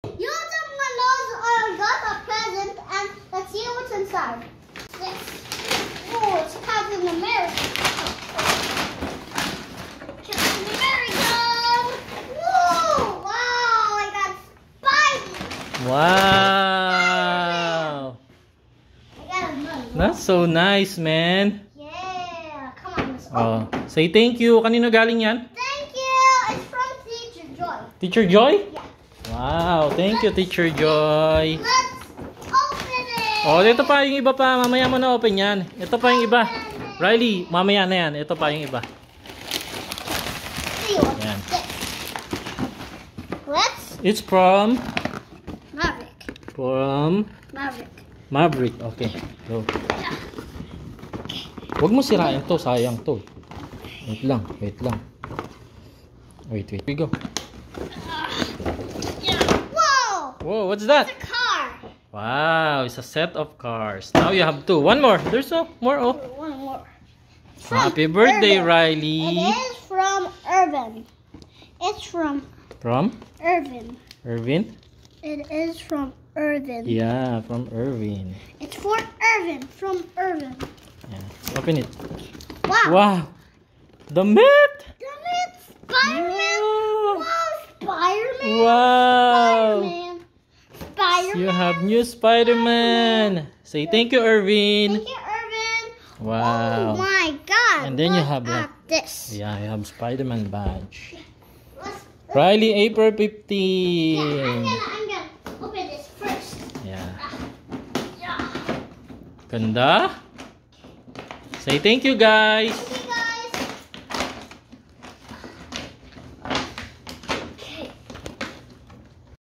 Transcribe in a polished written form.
You someone knows or got a present, and let's see what's inside. Yes. Oh, it's Captain America. Captain America. Whoa! Wow! I got Spidey. Wow! I got a money. That's so nice, man. Yeah. Come on, let's Oh, open. say thank you. Kanino galing yan? Thank you. It's from Teacher Joy. Teacher Joy? Yeah. Wow, thank you, Teacher Joy. Let's open it. Oh, ito pa yung iba pa. Mamaya mo na open yan. Ito pa yung iba. Riley, mamaya na yan. Ito pa yung iba. See what's Yan. this. Let's It's from Maverick. Maverick. Okay, go. Huwag mo sirain to. Sayang to. Wait lang. Wait. We go. Whoa! Whoa, what's that? It's a car. Wow, it's a set of cars. Now you have two. One more. There's no more. Oh. One more. Happy birthday, Irvin. Riley. It is from Irvin. It's from From Irvin. Irvin? It is from Irvin. Yeah, from Irvin. It's for Irvin. From Irvin. Yeah. Open it. Wow. Wow. The mitt. Damn it, Spider-Man. Wow. Wow, Spider-Man. Wow. Spider-Man. Spider-Man. You have new Spider-Man. Say thank you, Irvin. Thank you, Irvin. Wow. Oh my God. And then you look have at this. Yeah, you have Spider-Man badge. Let's, Riley, April yeah, 15. I'm gonna open this first. Yeah. Yeah. Ganda. Say thank you, guys. Thank